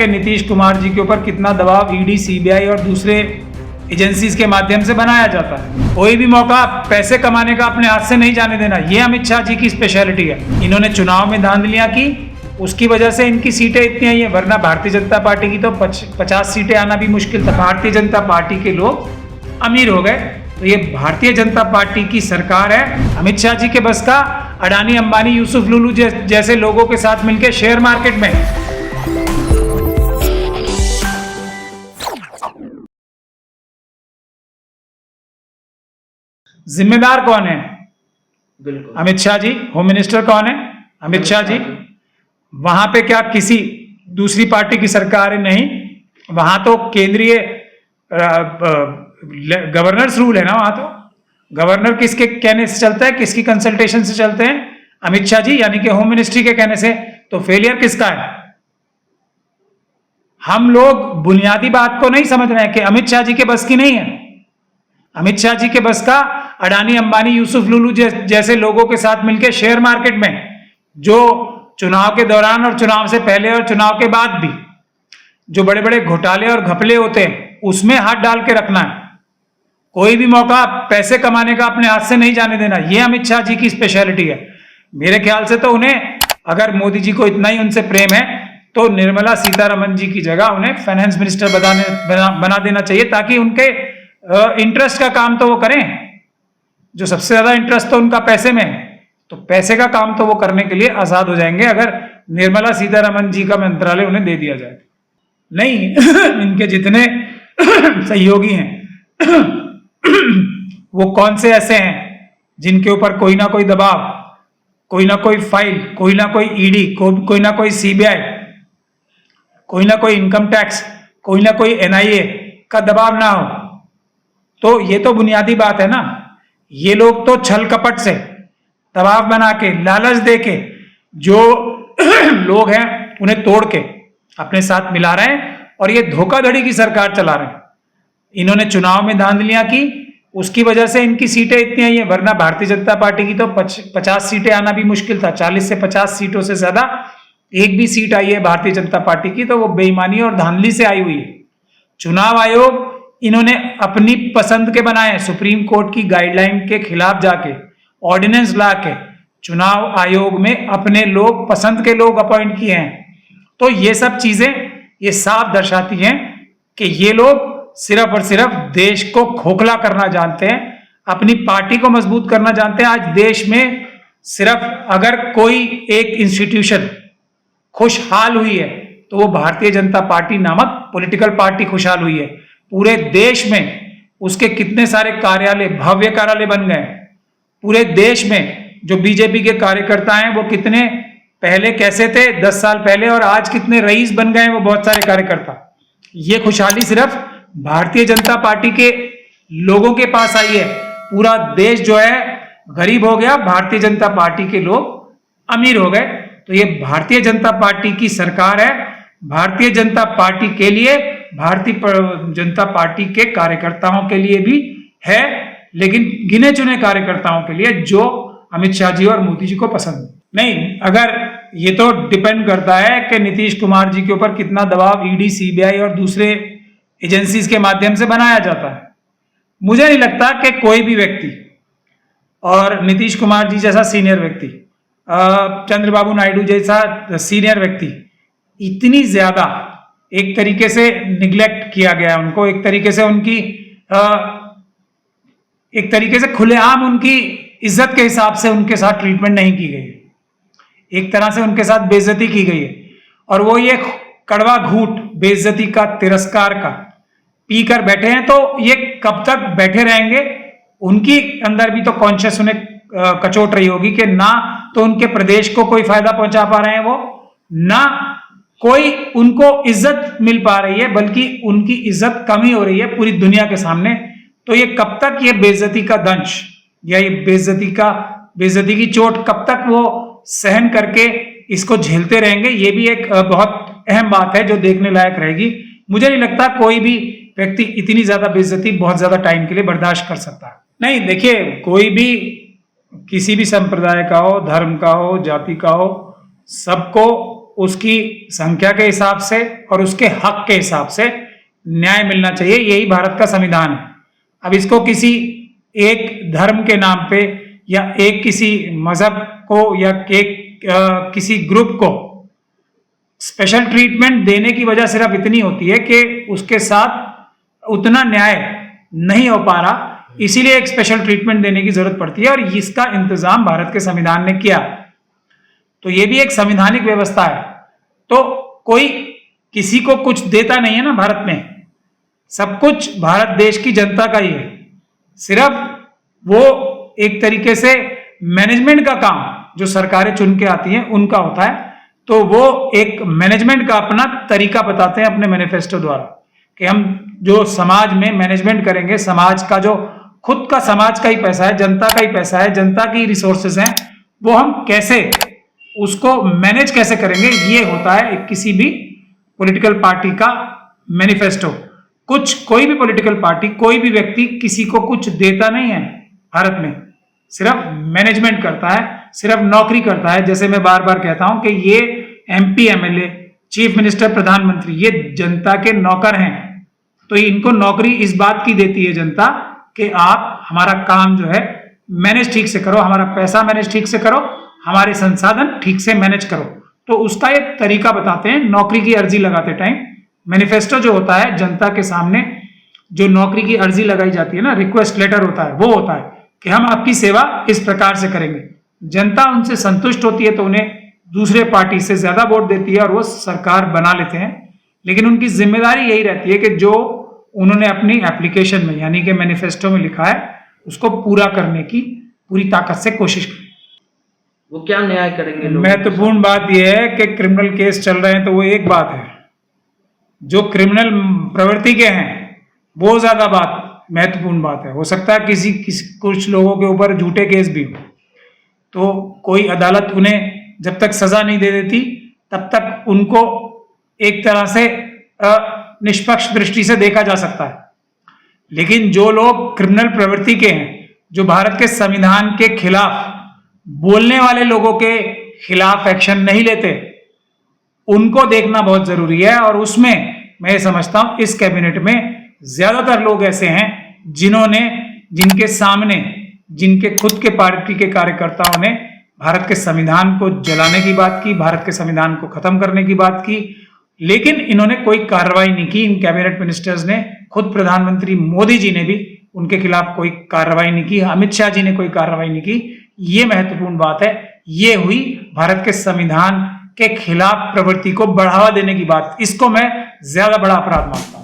कि नीतीश कुमार जी के ऊपर कितना दबाव ईडी, सीबीआई और दूसरे एजेंसीज के माध्यम से बनाया जाता है। कोई भी मौका पैसे कमाने का अपने हाथ से नहीं जाने देना, ये अमित शाह जी की स्पेशलिटी है। इन्होंने चुनाव में धांधलियां की, उसकी वजह से इनकी सीटें इतनी आई है, वरना भारतीय जनता पार्टी की तो 50 सीटें आना भी मुश्किल था। भारतीय जनता पार्टी के लोग अमीर हो गए, तो ये भारतीय जनता पार्टी की सरकार है। अमित शाह जी के बस का अडानी, अंबानी, यूसुफ लुलू जैसे लोगों के साथ मिलकर शेयर मार्केट में जिम्मेदार कौन है? बिल्कुल अमित शाह जी। होम मिनिस्टर कौन है? अमित शाह जी। वहां पे क्या किसी दूसरी पार्टी की सरकार है? नहीं, वहां तो केंद्रीय गवर्नर्स रूल है ना। वहां तो गवर्नर किसके कहने से चलता है, किसकी कंसल्टेशन से चलते हैं? अमित शाह जी, यानी कि होम मिनिस्ट्री के कहने से। तो फेलियर किसका है? हम लोग बुनियादी बात को नहीं समझ रहे हैं कि अमित शाह जी के बस की नहीं है। अमित शाह जी के बस का अडानी, अंबानी, यूसुफ लुलू जैसे लोगों के साथ मिलकर शेयर मार्केट में, जो चुनाव के दौरान और चुनाव से पहले और चुनाव के बाद भी जो बड़े बड़े घोटाले और घपले होते हैं, उसमें हाथ डाल के रखना है। कोई भी मौका पैसे कमाने का अपने हाथ से नहीं जाने देना, यह अमित शाह जी की स्पेशलिटी है। मेरे ख्याल से तो उन्हें, अगर मोदी जी को इतना ही उनसे प्रेम है, तो निर्मला सीतारमण जी की जगह उन्हें फाइनेंस मिनिस्टर बना देना चाहिए, ताकि उनके इंटरेस्ट का काम तो वो करें। जो सबसे ज्यादा इंटरेस्ट तो उनका पैसे में है, तो पैसे का काम तो वो करने के लिए आजाद हो जाएंगे, अगर निर्मला सीतारमण जी का मंत्रालय उन्हें दे दिया जाए। नहीं इनके जितने सहयोगी हैं वो कौन से ऐसे हैं जिनके ऊपर कोई ना कोई दबाव, कोई ना कोई फाइल, कोई ना कोई ईडी, कोई ना कोई सीबीआई, कोई ना कोई इनकम टैक्स, कोई ना कोई एनआईए का दबाव ना हो। तो ये तो बुनियादी बात है ना। ये लोग तो छल कपट से, दबाव बना के, लालच दे के, जो लोग हैं उन्हें तोड़ के अपने साथ मिला रहे हैं, और ये धोखाधड़ी की सरकार चला रहे हैं। इन्होंने चुनाव में धांधलियां की, उसकी वजह से इनकी सीटें इतनी आई है, वरना भारतीय जनता पार्टी की तो 50 सीटें आना भी मुश्किल था। 40 से 50 सीटों से ज्यादा एक भी सीट आई है भारतीय जनता पार्टी की, तो वो बेईमानी और धांधली से आई हुई है। चुनाव आयोग इन्होंने अपनी पसंद के बनाए हैं, सुप्रीम कोर्ट की गाइडलाइन के खिलाफ जाके ऑर्डिनेंस ला के चुनाव आयोग में अपने लोग, पसंद के लोग अपॉइंट किए हैं। तो ये सब चीजें ये साफ दर्शाती हैं कि ये लोग सिर्फ और सिर्फ देश को खोखला करना जानते हैं, अपनी पार्टी को मजबूत करना जानते हैं। आज देश में सिर्फ अगर कोई एक इंस्टीट्यूशन खुशहाल हुई है, तो वो भारतीय जनता पार्टी नामक पॉलिटिकल पार्टी खुशहाल हुई है। पूरे देश में उसके कितने सारे कार्यालय, भव्य कार्यालय बन गए। पूरे देश में जो बीजेपी के कार्यकर्ता हैं, वो कितने पहले कैसे थे 10 साल पहले, और आज कितने रईस बन गए वो बहुत सारे कार्यकर्ता। ये खुशहाली सिर्फ भारतीय जनता पार्टी के लोगों के पास आई है। पूरा देश जो है गरीब हो गया, भारतीय जनता पार्टी के लोग अमीर हो गए। तो ये भारतीय जनता पार्टी की सरकार है, भारतीय जनता पार्टी के लिए, भारतीय जनता पार्टी के कार्यकर्ताओं के लिए भी है, लेकिन गिने चुने कार्यकर्ताओं के लिए, जो अमित शाह जी और मोदी जी को पसंद नहीं। अगर ये तो डिपेंड करता है कि नीतीश कुमार जी के ऊपर कितना दबाव ईडी, सीबीआई और दूसरे एजेंसीज के माध्यम से बनाया जाता है। मुझे नहीं लगता कि कोई भी व्यक्ति, और नीतीश कुमार जी जैसा सीनियर व्यक्ति, चंद्रबाबू नायडू जैसा सीनियर व्यक्ति, इतनी ज्यादा एक तरीके से निग्लेक्ट किया गया उनको, एक तरीके से उनकी एक तरीके से खुलेआम उनकी इज्जत के हिसाब से उनके साथ ट्रीटमेंट नहीं की गई, एक तरह से उनके साथ बेइज्जती की गई है। और वो ये कड़वा घूंट बेइज्जती का, तिरस्कार का पी कर बैठे हैं। तो ये कब तक बैठे रहेंगे? उनकी अंदर भी तो कॉन्शियस उन्हें कचोट रही होगी कि ना तो उनके प्रदेश को कोई फायदा पहुंचा पा रहे हैं वो, ना कोई उनको इज्जत मिल पा रही है, बल्कि उनकी इज्जत कम ही हो रही है पूरी दुनिया के सामने। तो ये कब तक ये बेइज्जती का दंश या ये बेइज्जती की चोट कब तक वो सहन करके इसको झेलते रहेंगे? ये भी एक बहुत अहम बात है जो देखने लायक रहेगी। मुझे नहीं लगता कोई भी व्यक्ति इतनी ज्यादा बेइज्जती बहुत ज्यादा टाइम के लिए बर्दाश्त कर सकता है। नहीं, देखिए, कोई भी किसी भी संप्रदाय का हो, धर्म का हो, जाति का हो, सबको उसकी संख्या के हिसाब से और उसके हक के हिसाब से न्याय मिलना चाहिए। यही भारत का संविधान है। अब इसको किसी एक धर्म के नाम पे या एक किसी मजहब को या किसी ग्रुप को स्पेशल ट्रीटमेंट देने की वजह सिर्फ इतनी होती है कि उसके साथ उतना न्याय नहीं हो पा रहा, इसीलिए एक स्पेशल ट्रीटमेंट देने की जरूरत पड़ती है और इसका इंतजाम भारत के संविधान ने किया। तो ये भी एक संवैधानिक व्यवस्था है। तो कोई किसी को कुछ देता नहीं है ना भारत में, सब कुछ भारत देश की जनता का ही है। सिर्फ वो एक तरीके से मैनेजमेंट का काम जो सरकारें चुन के आती हैं उनका होता है, तो वो एक मैनेजमेंट का अपना तरीका बताते हैं अपने मैनिफेस्टो द्वारा कि हम जो समाज में मैनेजमेंट करेंगे, समाज का जो खुद का समाज का ही पैसा है, जनता का ही पैसा है, जनता की रिसोर्सेज हैं, वो हम कैसे उसको मैनेज कैसे करेंगे, ये होता है किसी भी पॉलिटिकल पार्टी का मैनिफेस्टो। कोई भी पॉलिटिकल पार्टी, कोई भी व्यक्ति किसी को कुछ देता नहीं है भारत में, सिर्फ मैनेजमेंट करता है, सिर्फ नौकरी करता है। जैसे मैं बार बार कहता हूं कि ये MP MLA, चीफ मिनिस्टर, प्रधानमंत्री, ये जनता के नौकर हैं। तो इनको नौकरी इस बात की देती है जनता कि आप हमारा काम जो है मैनेज ठीक से करो, हमारा पैसा मैनेज ठीक से करो, हमारे संसाधन ठीक से मैनेज करो। तो उसका एक तरीका बताते हैं नौकरी की अर्जी लगाते टाइम। मैनिफेस्टो जो होता है जनता के सामने जो नौकरी की अर्जी लगाई जाती है ना, रिक्वेस्ट लेटर होता है, वो होता है कि हम आपकी सेवा इस प्रकार से करेंगे। जनता उनसे संतुष्ट होती है तो उन्हें दूसरे पार्टी से ज्यादा वोट देती है और वो सरकार बना लेते हैं। लेकिन उनकी जिम्मेदारी यही रहती है कि जो उन्होंने अपनी एप्लीकेशन में यानी कि मैनिफेस्टो में लिखा है उसको पूरा करने की पूरी ताकत से कोशिश करें। वो क्या न्याय करेंगे? महत्वपूर्ण बात यह है कि क्रिमिनल केस चल रहे हैं तो वो एक बात है, जो क्रिमिनल प्रवृत्ति के हैं वो ज्यादा बात महत्वपूर्ण बात है। हो सकता है किसी कुछ लोगों के ऊपर झूठे केस भी हो, तो कोई अदालत उन्हें जब तक सजा नहीं दे देती तब तक उनको एक तरह से निष्पक्ष दृष्टि से देखा जा सकता है। लेकिन जो लोग क्रिमिनल प्रवृत्ति के हैं, जो भारत के संविधान के खिलाफ बोलने वाले लोगों के खिलाफ एक्शन नहीं लेते, उनको देखना बहुत जरूरी है। और उसमें मैं समझता हूं इस कैबिनेट में ज्यादातर लोग ऐसे हैं जिनके सामने जिनके खुद के पार्टी के कार्यकर्ताओं ने भारत के संविधान को जलाने की बात की, भारत के संविधान को खत्म करने की बात की, लेकिन इन्होंने कोई कार्रवाई नहीं की। इन कैबिनेट मिनिस्टर्स ने, खुद प्रधानमंत्री मोदी जी ने भी उनके खिलाफ कोई कार्रवाई नहीं की, अमित शाह जी ने कोई कार्रवाई नहीं की। ये महत्वपूर्ण बात है। ये हुई भारत के संविधान के खिलाफ प्रवृत्ति को बढ़ावा देने की बात। इसको मैं ज्यादा बड़ा अपराध मानता हूं।